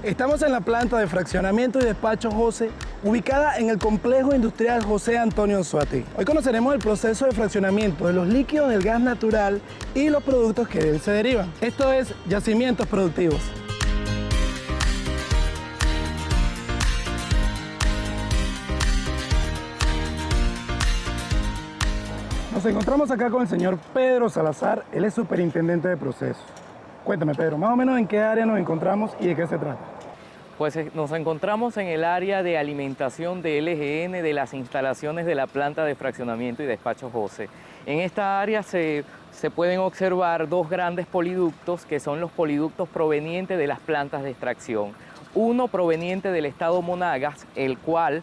Estamos en la planta de fraccionamiento y despacho José, ubicada en el complejo industrial José Antonio Anzoátegui. Hoy conoceremos el proceso de fraccionamiento de los líquidos del gas natural y los productos que de él se derivan. Esto es yacimientos productivos. Nos encontramos acá con el señor Pedro Salazar, él es superintendente de procesos. Cuéntame, Pedro, más o menos en qué área nos encontramos y de qué se trata. Pues nos encontramos en el área de alimentación de LGN de las instalaciones de la planta de fraccionamiento y despacho José. En esta área se pueden observar dos grandes poliductos que son los poliductos provenientes de las plantas de extracción. Uno proveniente del estado Monagas, el cual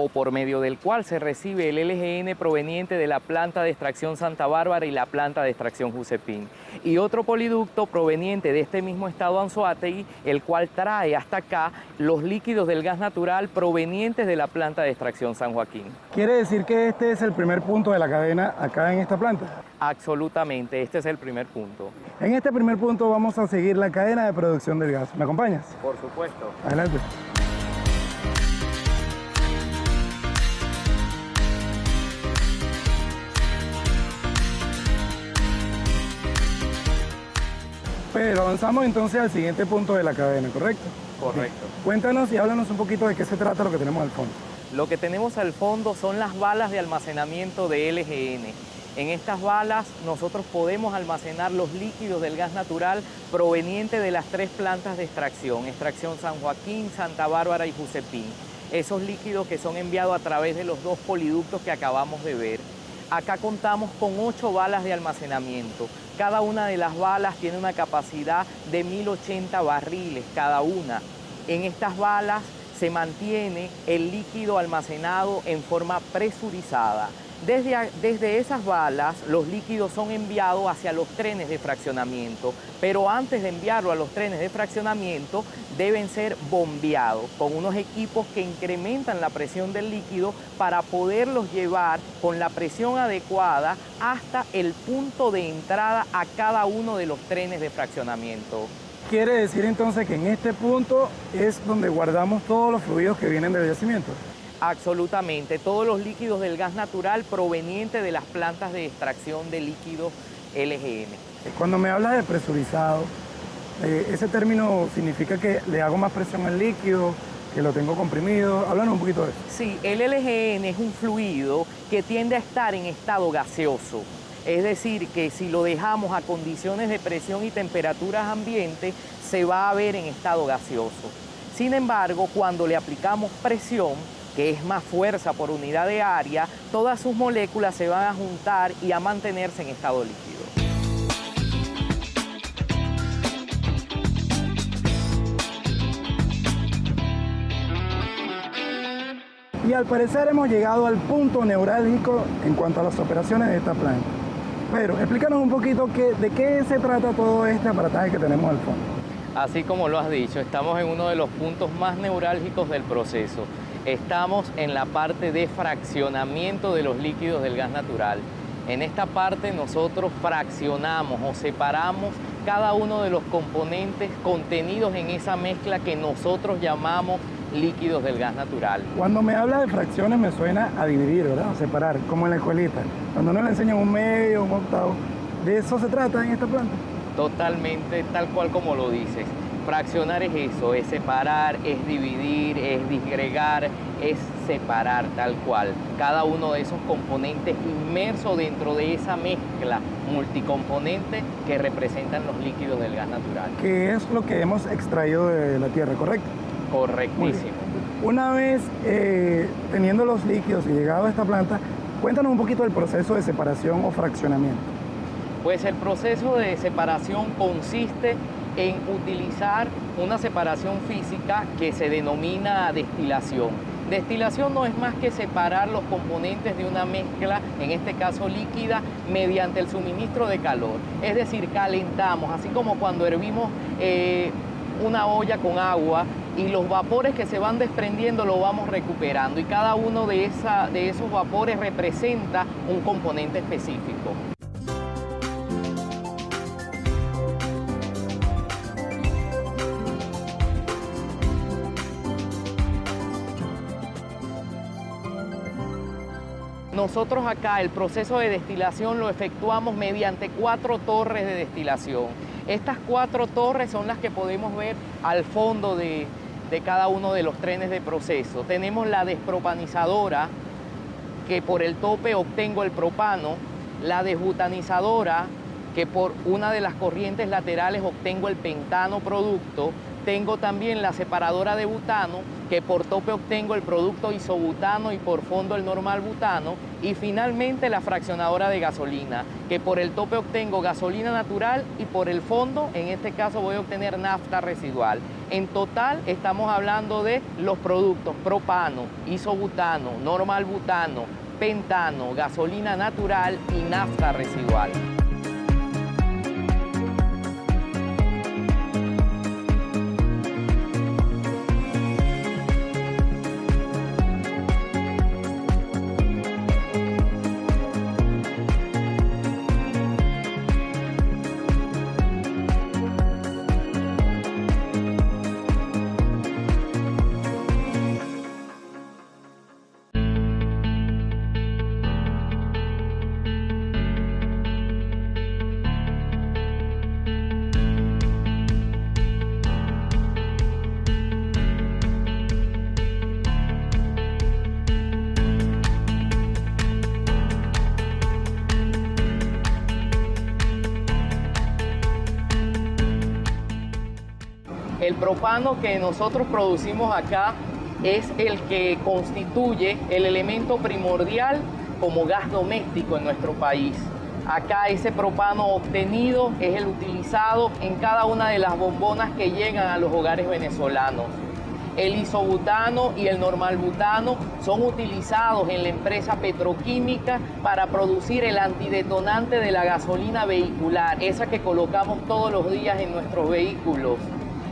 o por medio del cual se recibe el LGN proveniente de la planta de extracción Santa Bárbara y la planta de extracción Jusepín. Y otro poliducto proveniente de este mismo estado Anzoátegui, el cual trae hasta acá los líquidos del gas natural provenientes de la planta de extracción San Joaquín. ¿Quiere decir que este es el primer punto de la cadena acá en esta planta? Absolutamente, este es el primer punto. En este primer punto vamos a seguir la cadena de producción del gas. ¿Me acompañas? Por supuesto. Adelante. Pero avanzamos entonces al siguiente punto de la cadena, ¿correcto? Correcto. Cuéntanos y háblanos un poquito de qué se trata lo que tenemos al fondo. Lo que tenemos al fondo son las balas de almacenamiento de LGN. En estas balas nosotros podemos almacenar los líquidos del gas natural proveniente de las tres plantas de extracción, extracción San Joaquín, Santa Bárbara y Jusepín. Esos líquidos que son enviados a través de los dos poliductos que acabamos de ver. Acá contamos con 8 balas de almacenamiento. Cada una de las balas tiene una capacidad de 1080 barriles cada una. En estas balas se mantiene el líquido almacenado en forma presurizada. Desde esas balas, los líquidos son enviados hacia los trenes de fraccionamiento, pero antes de enviarlo a los trenes de fraccionamiento, deben ser bombeados con unos equipos que incrementan la presión del líquido para poderlos llevar con la presión adecuada hasta el punto de entrada a cada uno de los trenes de fraccionamiento. Quiere decir entonces que en este punto es donde guardamos todos los fluidos que vienen del yacimiento. Absolutamente, todos los líquidos del gas natural provenientes de las plantas de extracción de líquidos LGN. Cuando me hablas de presurizado, ese término significa que le hago más presión al líquido, que lo tengo comprimido. Háblanos un poquito de eso. Sí, el LGN es un fluido que tiende a estar en estado gaseoso. Es decir, que si lo dejamos a condiciones de presión y temperaturas ambiente, se va a ver en estado gaseoso. Sin embargo, cuando le aplicamos presión, que es más fuerza por unidad de área, todas sus moléculas se van a juntar y a mantenerse en estado líquido. Y al parecer hemos llegado al punto neurálgico en cuanto a las operaciones de esta planta. Pero explícanos un poquito de qué se trata todo este aparataje que tenemos al fondo. Así como lo has dicho, estamos en uno de los puntos más neurálgicos del proceso. Estamos en la parte de fraccionamiento de los líquidos del gas natural. En esta parte nosotros fraccionamos o separamos cada uno de los componentes contenidos en esa mezcla que nosotros llamamos líquidos del gas natural. Cuando me habla de fracciones me suena a dividir, ¿verdad? A separar, como en la escuelita. Cuando uno le enseñan un medio, un octavo. ¿De eso se trata en esta planta? Totalmente, tal cual como lo dices. Fraccionar es eso, es separar, es dividir, es disgregar, es separar tal cual. Cada uno de esos componentes inmerso dentro de esa mezcla multicomponente que representan los líquidos del gas natural. Que es lo que hemos extraído de la tierra, ¿correcto? Correctísimo. Una vez teniendo los líquidos y llegado a esta planta, cuéntanos un poquito del proceso de separación o fraccionamiento. Pues el proceso de separación consiste en utilizar una separación física que se denomina destilación. Destilación no es más que separar los componentes de una mezcla, en este caso líquida, mediante el suministro de calor. Es decir, calentamos, así como cuando hervimos una olla con agua y los vapores que se van desprendiendo lo vamos recuperando y cada uno de esos vapores representa un componente específico. nosotros acá el proceso de destilación lo efectuamos mediante 4 torres de destilación. Estas 4 torres son las que podemos ver al fondo de cada uno de los trenes de proceso. Tenemos la despropanizadora, que por el tope obtengo el propano, la desbutanizadora, que por una de las corrientes laterales obtengo el pentano producto. Tengo también la separadora de butano, que por tope obtengo el producto isobutano y por fondo el normal butano. Y finalmente la fraccionadora de gasolina, que por el tope obtengo gasolina natural y por el fondo, en este caso, voy a obtener nafta residual. En total estamos hablando de los productos propano, isobutano, normal butano, pentano, gasolina natural y nafta residual. El propano que nosotros producimos acá es el que constituye el elemento primordial como gas doméstico en nuestro país. Acá ese propano obtenido es el utilizado en cada una de las bombonas que llegan a los hogares venezolanos. El isobutano y el normal butano son utilizados en la empresa petroquímica para producir el antidetonante de la gasolina vehicular, esa que colocamos todos los días en nuestros vehículos.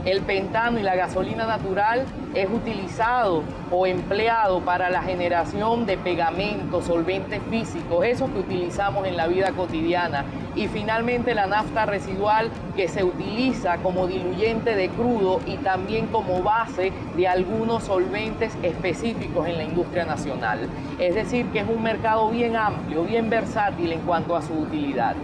El pentano y la gasolina natural es utilizado o empleado para la generación de pegamentos, solventes físicos, esos que utilizamos en la vida cotidiana. Y finalmente la nafta residual, que se utiliza como diluyente de crudo y también como base de algunos solventes específicos en la industria nacional. Es decir, que es un mercado bien amplio, bien versátil en cuanto a su utilidad.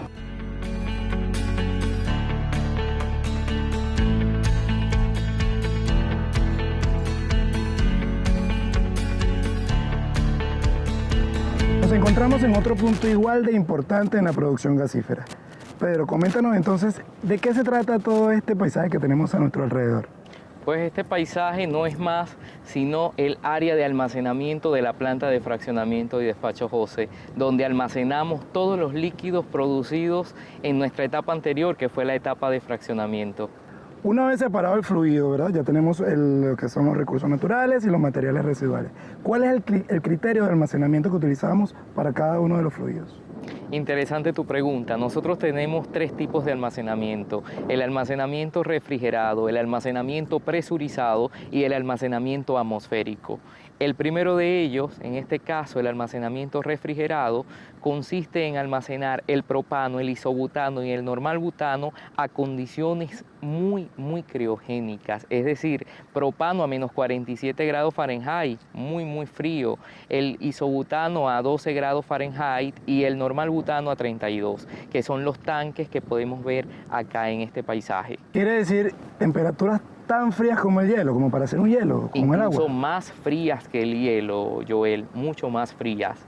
Nos encontramos en otro punto igual de importante en la producción gasífera. Pedro, coméntanos entonces de qué se trata todo este paisaje que tenemos a nuestro alrededor. Pues este paisaje no es más sino el área de almacenamiento de la planta de fraccionamiento y despacho José, donde almacenamos todos los líquidos producidos en nuestra etapa anterior, que fue la etapa de fraccionamiento. Una vez separado el fluido, ¿verdad? Ya tenemos lo que son los recursos naturales y los materiales residuales. ¿Cuál es el criterio de almacenamiento que utilizamos para cada uno de los fluidos? Interesante tu pregunta. Nosotros tenemos 3 tipos de almacenamiento: el almacenamiento refrigerado, el almacenamiento presurizado y el almacenamiento atmosférico. El primero de ellos, en este caso el almacenamiento refrigerado, consiste en almacenar el propano, el isobutano y el normal butano a condiciones muy criogénicas, es decir, propano a menos 47 grados Fahrenheit, muy frío, el isobutano a 12 grados Fahrenheit y el normal butano a 32, que son los tanques que podemos ver acá en este paisaje. Quiere decir temperaturas tan frías como el hielo, como para hacer un hielo, como el agua. Incluso más frías que el hielo, Joel, mucho más frías.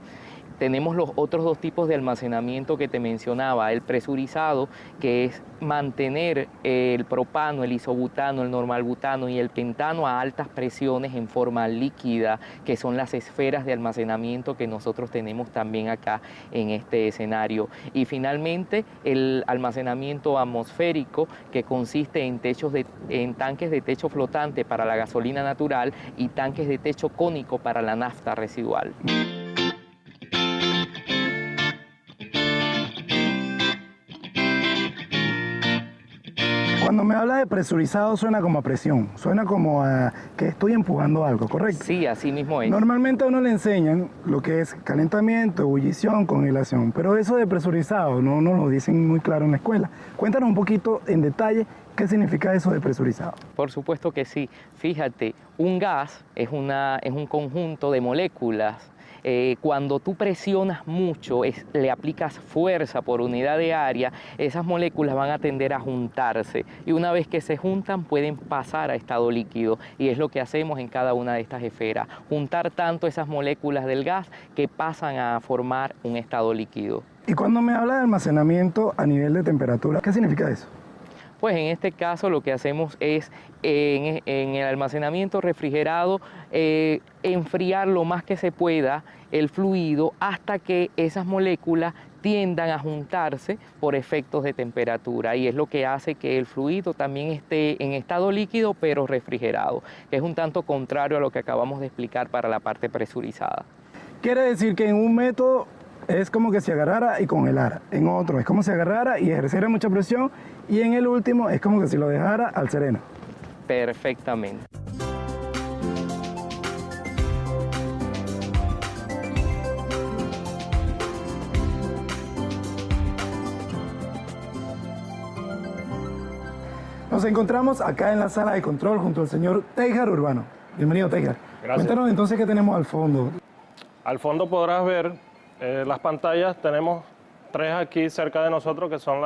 Tenemos los otros 2 tipos de almacenamiento que te mencionaba: el presurizado, que es mantener el propano, el isobutano, el normal butano y el pentano a altas presiones en forma líquida, que son las esferas de almacenamiento que nosotros tenemos también acá en este escenario. Y finalmente el almacenamiento atmosférico, que consiste en tanques de techo flotante para la gasolina natural y tanques de techo cónico para la nafta residual. Cuando me hablas de presurizado suena como a presión, suena como a que estoy empujando algo, ¿correcto? Sí, así mismo es. Normalmente a uno le enseñan lo que es calentamiento, ebullición, congelación, pero eso de presurizado no nos lo dicen muy claro en la escuela. Cuéntanos un poquito en detalle qué significa eso de presurizado. Por supuesto que sí. Fíjate, un gas es un conjunto de moléculas Cuando tú presionas mucho, le aplicas fuerza por unidad de área, esas moléculas van a tender a juntarse y una vez que se juntan pueden pasar a estado líquido y es lo que hacemos en cada una de estas esferas, juntar tanto esas moléculas del gas que pasan a formar un estado líquido. Y cuando me habla de almacenamiento a nivel de temperatura, ¿qué significa eso? Pues en este caso lo que hacemos es en el almacenamiento refrigerado enfriar lo más que se pueda el fluido hasta que esas moléculas tiendan a juntarse por efectos de temperatura y es lo que hace que el fluido también esté en estado líquido pero refrigerado, que es un tanto contrario a lo que acabamos de explicar para la parte presurizada. Quiere decir que en un método es como que se agarrara y congelara, en otro es como si agarrara y ejerciera mucha presión y en el último es como que si lo dejara al sereno. Perfectamente. Nos encontramos acá en la sala de control junto al señor Teijar Urbano. Bienvenido, Teijar. Gracias. Cuéntanos entonces qué tenemos al fondo. Al fondo podrás ver las pantallas. Tenemos 3 aquí cerca de nosotros que son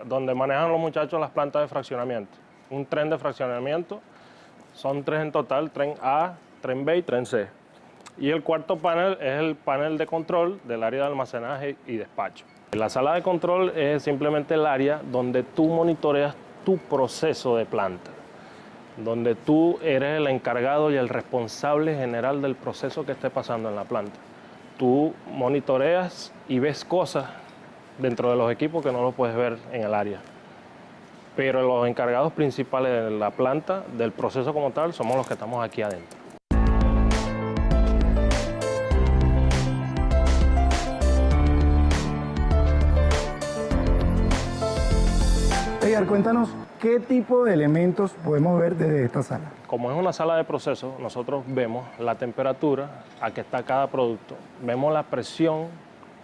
donde manejan los muchachos las plantas de fraccionamiento. Un tren de fraccionamiento, son 3 en total, tren A, tren B y tren C. Y el cuarto panel es el panel de control del área de almacenaje y despacho. La sala de control es simplemente el área donde tú monitoreas tu proceso de planta, donde tú eres el encargado y el responsable general del proceso que esté pasando en la planta. Tú monitoreas y ves cosas dentro de los equipos que no lo puedes ver en el área. Pero los encargados principales de la planta, del proceso como tal, somos los que estamos aquí adentro. Teijar, cuéntanos qué tipo de elementos podemos ver desde esta sala. Como es una sala de proceso, nosotros vemos la temperatura a que está cada producto, vemos la presión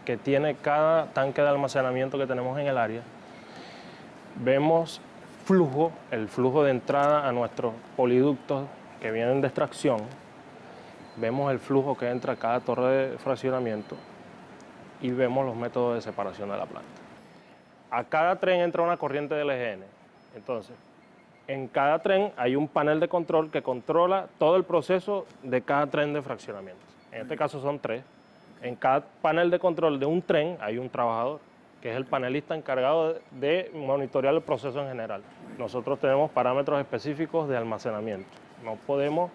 que tiene cada tanque de almacenamiento que tenemos en el área, vemos flujo, el flujo de entrada a nuestros poliductos que vienen de extracción, vemos el flujo que entra a cada torre de fraccionamiento y vemos los métodos de separación de la planta. A cada tren entra una corriente del LGN, entonces en cada tren hay un panel de control que controla todo el proceso de cada tren de fraccionamiento. En este caso son 3. En cada panel de control de un tren hay un trabajador, que es el panelista encargado de monitorear el proceso en general. Nosotros tenemos parámetros específicos de almacenamiento. No podemos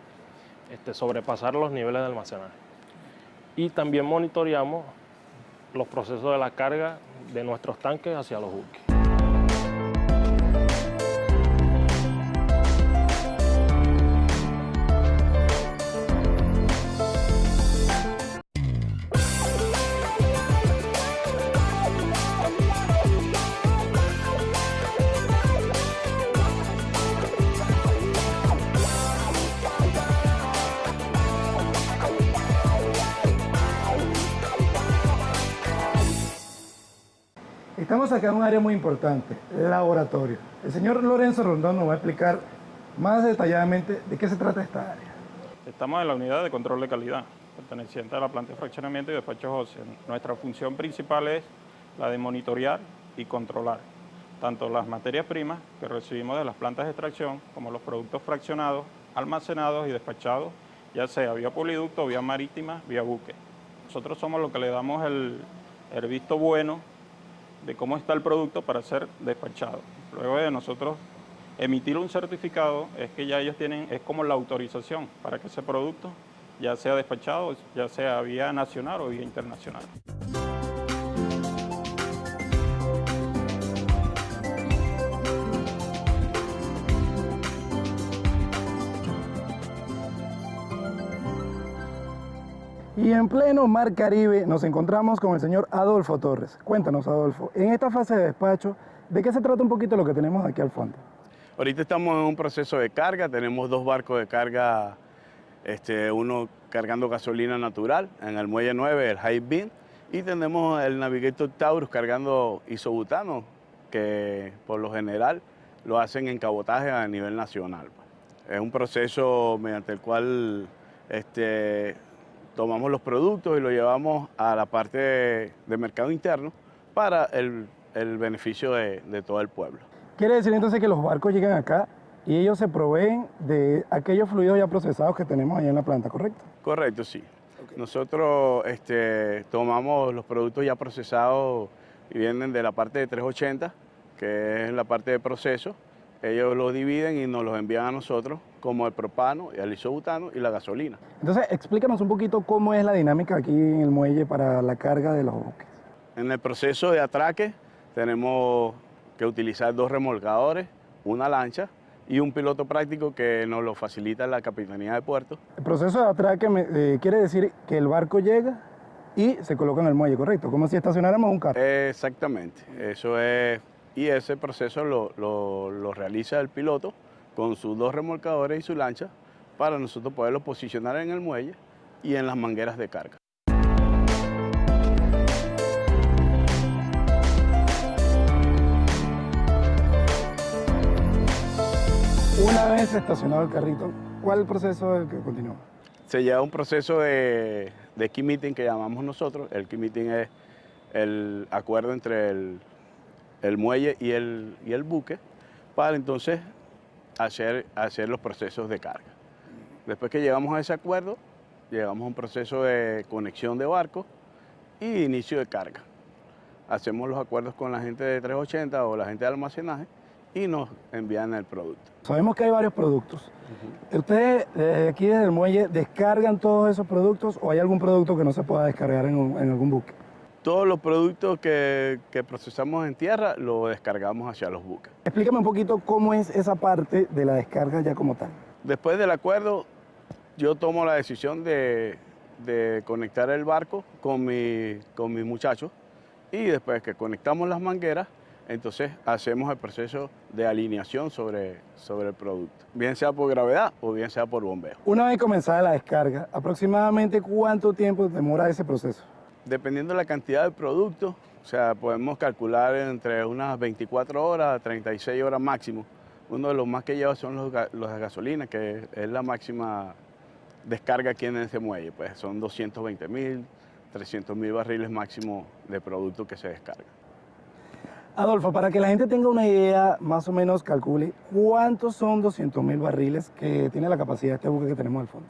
sobrepasar los niveles de almacenaje. Y también monitoreamos los procesos de la carga de nuestros tanques hacia los buques. Estamos acá en un área muy importante, laboratorio. El señor Lorenzo Rondón nos va a explicar más detalladamente de qué se trata esta área. Estamos en la unidad de control de calidad, perteneciente a la planta de fraccionamiento y despacho óseo. Nuestra función principal es la de monitorear y controlar tanto las materias primas que recibimos de las plantas de extracción como los productos fraccionados, almacenados y despachados, ya sea vía poliducto, vía marítima, vía buque. Nosotros somos los que le damos el visto bueno de cómo está el producto para ser despachado. Luego de nosotros emitir un certificado, es que ya ellos tienen, es como la autorización para que ese producto ya sea despachado, ya sea vía nacional o vía internacional. Y en pleno Mar Caribe nos encontramos con el señor Adolfo Torres. Cuéntanos, Adolfo, en esta fase de despacho, ¿de qué se trata un poquito lo que tenemos aquí al fondo? Ahorita estamos en un proceso de carga, tenemos 2 barcos de carga, uno cargando gasolina natural en el muelle 9, el High Beam, y tenemos el Navigator Taurus cargando isobutano, que por lo general lo hacen en cabotaje a nivel nacional. Es un proceso mediante el cual tomamos los productos y los llevamos a la parte de mercado interno para el beneficio de todo el pueblo. Quiere decir entonces que los barcos llegan acá y ellos se proveen de aquellos fluidos ya procesados que tenemos allá en la planta, ¿correcto? Correcto, sí. Nosotros tomamos los productos ya procesados y vienen de la parte de 380, que es la parte de proceso. Ellos los dividen y nos los envían a nosotros, como el propano, el isobutano y la gasolina. Entonces, explícanos un poquito cómo es la dinámica aquí en el muelle para la carga de los buques. En el proceso de atraque tenemos que utilizar 2 remolcadores, una lancha y un piloto práctico que nos lo facilita la Capitanía de Puerto. El proceso de atraque quiere decir que el barco llega y se coloca en el muelle, ¿correcto? Como si estacionáramos un carro. Exactamente, eso es, y ese proceso lo realiza el piloto con sus 2 remolcadores y su lancha para nosotros poderlo posicionar en el muelle y en las mangueras de carga. Una vez estacionado el carrito, ¿cuál es el proceso que continúa? Se lleva un proceso de key meeting que llamamos nosotros. El key meeting es el acuerdo entre el muelle y el buque para entonces hacer los procesos de carga. Después que llegamos a ese acuerdo, llegamos a un proceso de conexión de barcos y inicio de carga. Hacemos los acuerdos con la gente de 380 o la gente de almacenaje y nos envían el producto. Sabemos que hay varios productos. ¿Ustedes desde aquí, desde el muelle, descargan todos esos productos o hay algún producto que no se pueda descargar en algún buque? Todos los productos que procesamos en tierra los descargamos hacia los buques. Explícame un poquito cómo es esa parte de la descarga ya como tal. Después del acuerdo, yo tomo la decisión de conectar el barco con mis muchachos y después que conectamos las mangueras, entonces hacemos el proceso de alineación sobre el producto, bien sea por gravedad o bien sea por bombeo. Una vez comenzada la descarga, ¿aproximadamente cuánto tiempo demora ese proceso? Dependiendo de la cantidad de producto, o sea, podemos calcular entre unas 24 horas a 36 horas máximo. Uno de los más que lleva son los de gasolina, que es la máxima descarga aquí en este muelle. Pues son 220.000, 300.000 barriles máximo de producto que se descarga. Adolfo, para que la gente tenga una idea, más o menos calcule, ¿cuántos son 200.000 barriles que tiene la capacidad de este buque que tenemos al fondo?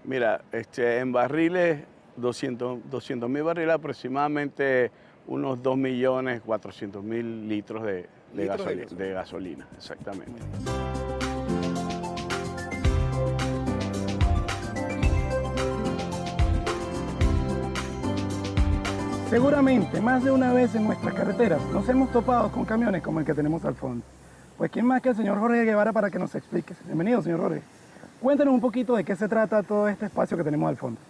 Mira, en barriles, 200.000 barriles, aproximadamente unos 2.400.000 litros de gasolina, exactamente. Seguramente, más de una vez en nuestras carreteras nos hemos topado con camiones como el que tenemos al fondo. Pues quién más que el señor Jorge Guevara para que nos explique. Bienvenido, señor Jorge. Cuéntenos un poquito de qué se trata todo este espacio que tenemos al fondo.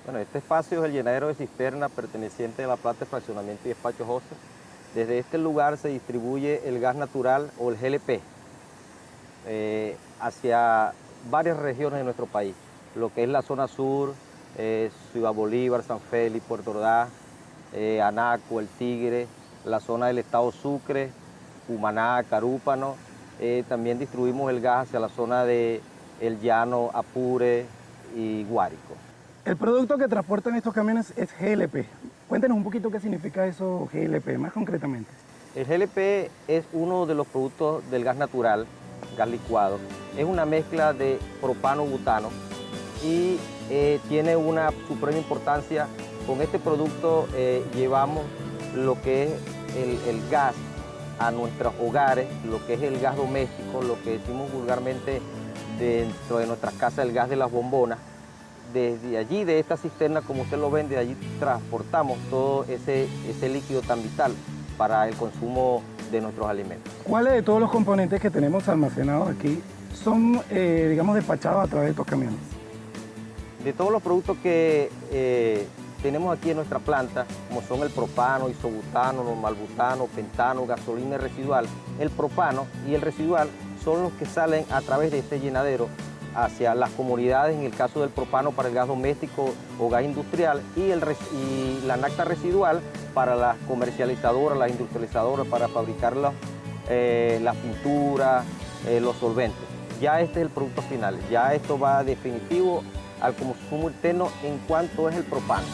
Bueno, este espacio es el llenadero de cisterna perteneciente a la planta de fraccionamiento y despacho José. Desde este lugar se distribuye el gas natural o el GLP hacia varias regiones de nuestro país, lo que es la zona sur, Ciudad Bolívar, San Félix, Puerto Ordaz, Anaco, El Tigre, la zona del estado Sucre, Cumaná, Carúpano. También distribuimos el gas hacia la zona de El Llano, Apure y Guárico. El producto que transportan estos camiones es GLP. Cuéntenos un poquito qué significa eso GLP, más concretamente. El GLP es uno de los productos del gas natural, gas licuado. Es una mezcla de propano-butano y tiene una suprema importancia. Con este producto llevamos lo que es el gas a nuestros hogares, lo que es el gas doméstico, lo que decimos vulgarmente dentro de nuestras casas, el gas de las bombonas. Desde allí, de esta cisterna, como usted lo ven, de allí transportamos todo ese líquido tan vital para el consumo de nuestros alimentos. ¿Cuáles de todos los componentes que tenemos almacenados aquí son, digamos, despachados a través de estos camiones? De todos los productos que tenemos aquí en nuestra planta, como son el propano, isobutano, normalbutano, pentano, gasolina residual, el propano y el residual son los que salen a través de este llenadero hacia las comunidades, en el caso del propano para el gas doméstico o gas industrial, y la nafta residual para las comercializadoras, las industrializadoras, para fabricar las pinturas, los solventes. Ya este es el producto final, ya esto va definitivo al consumo interno en cuanto es el propano.